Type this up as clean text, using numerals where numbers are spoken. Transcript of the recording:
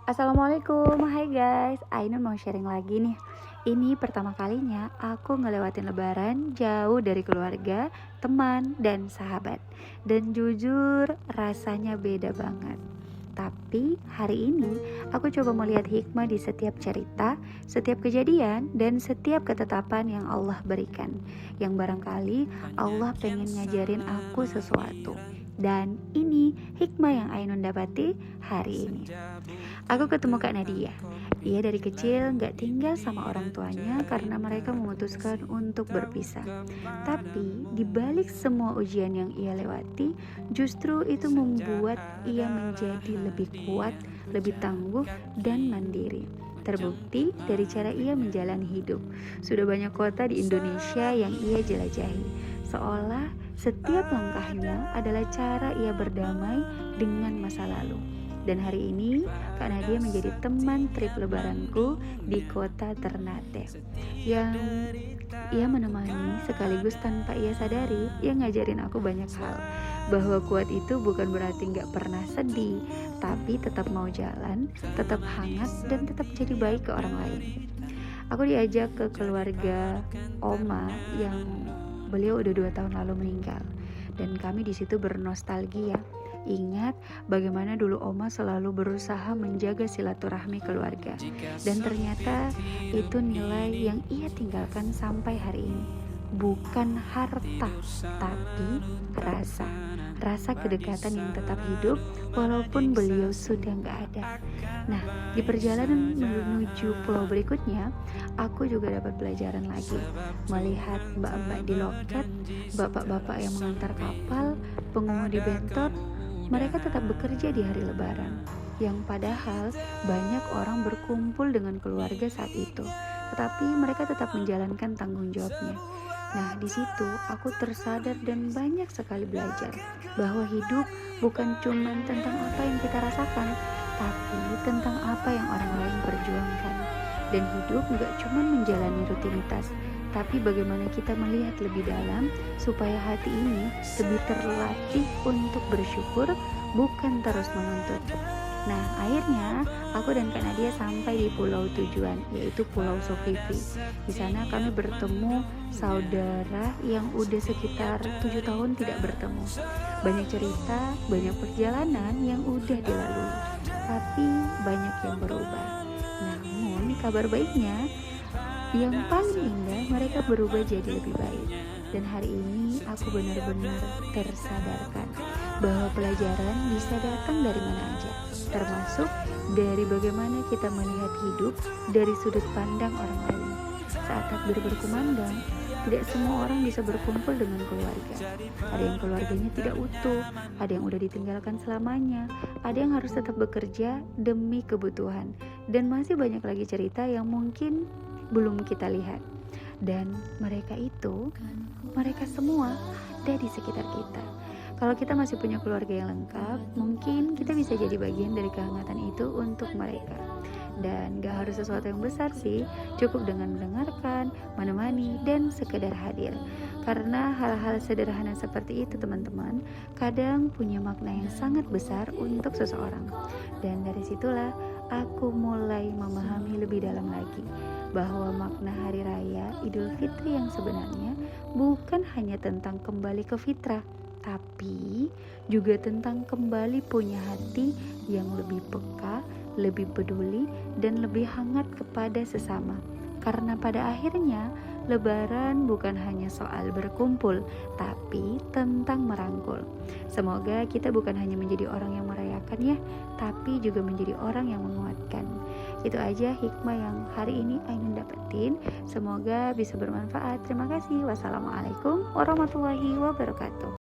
Assalamualaikum, hai guys. Ainun mau sharing lagi nih. Ini pertama kalinya aku ngelewatin lebaran jauh dari keluarga, teman, dan sahabat. Dan jujur rasanya beda banget. Tapi hari ini aku coba melihat hikmah di setiap cerita, setiap kejadian, dan setiap ketetapan yang Allah berikan. Yang barangkali Allah pengen ngajarin aku sesuatu. Dan ini hikmah yang Ainun dapati hari ini. Aku ketemu Kak Nadia. Ia dari kecil gak tinggal sama orang tuanya karena mereka memutuskan untuk berpisah. Tapi di balik semua ujian yang ia lewati, justru itu membuat ia menjadi lebih kuat, lebih tangguh, dan mandiri. Terbukti dari cara ia menjalani hidup. Sudah banyak kota di Indonesia yang ia jelajahi. Seolah setiap langkahnya adalah cara ia berdamai dengan masa lalu. Dan hari ini Kak Nadia menjadi teman trip lebaranku di kota Ternate, yang ia menemani sekaligus tanpa ia sadari, ia ngajarin aku banyak hal. Bahwa kuat itu bukan berarti gak pernah sedih, tapi tetap mau jalan, tetap hangat, dan tetap jadi baik ke orang lain. Aku diajak ke keluarga Oma yang beliau udah 2 tahun lalu meninggal. Dan kami di situ bernostalgia. Ingat bagaimana dulu Oma selalu berusaha menjaga silaturahmi keluarga. Dan ternyata itu nilai yang ia tinggalkan sampai hari ini. Bukan harta, tapi rasa kedekatan yang tetap hidup walaupun beliau sudah gak ada. Nah, di perjalanan menuju pulau berikutnya, aku juga dapat pelajaran lagi. Melihat mbak-mbak di loket, bapak-bapak yang mengantar kapal, pengemudi bentor, mereka tetap bekerja di hari lebaran, yang padahal banyak orang berkumpul dengan keluarga saat itu, tetapi mereka tetap menjalankan tanggung jawabnya. Nah, di situ aku tersadar dan banyak sekali belajar bahwa hidup bukan cuma tentang apa yang kita rasakan, tapi tentang apa yang orang lain perjuangkan. Dan hidup gak cuma menjalani rutinitas, tapi bagaimana kita melihat lebih dalam supaya hati ini lebih terlatih untuk bersyukur, bukan terus menuntut. Nah, akhirnya aku dan Kak Nadia sampai di pulau tujuan, yaitu Pulau Sofifi. Di sana kami bertemu saudara yang udah sekitar 7 tahun tidak bertemu. Banyak cerita, banyak perjalanan yang udah dilalui, tapi banyak yang berubah. Namun kabar baiknya, yang paling indah, mereka berubah jadi lebih baik. Dan hari ini aku benar-benar tersadarkan bahwa pelajaran bisa datang dari mana aja, termasuk dari bagaimana kita melihat hidup dari sudut pandang orang lain. Saat takbir berkumandang, tidak semua orang bisa berkumpul dengan keluarga. Ada yang keluarganya tidak utuh, ada yang udah ditinggalkan selamanya, ada yang harus tetap bekerja demi kebutuhan, dan masih banyak lagi cerita yang mungkin belum kita lihat. Dan mereka semua ada di sekitar kita. Kalau kita masih punya keluarga yang lengkap, mungkin kita bisa jadi bagian dari kehangatan itu untuk mereka. Dan gak harus sesuatu yang besar sih, cukup dengan mendengarkan, menemani, dan sekedar hadir. Karena hal-hal sederhana seperti itu, teman-teman, kadang punya makna yang sangat besar untuk seseorang. Dan dari situlah aku mulai memahami lebih dalam lagi bahwa makna hari raya Idul Fitri yang sebenarnya bukan hanya tentang kembali ke fitrah, tapi juga tentang kembali punya hati yang lebih peka, lebih peduli, dan lebih hangat kepada sesama. Karena pada akhirnya Lebaran bukan hanya soal berkumpul, tapi tentang merangkul. Semoga kita bukan hanya menjadi orang yang merayakan ya, tapi juga menjadi orang yang menguatkan. Itu aja hikmah yang hari ini Ainun dapetin. Semoga bisa bermanfaat. Terima kasih. Wassalamualaikum warahmatullahi wabarakatuh.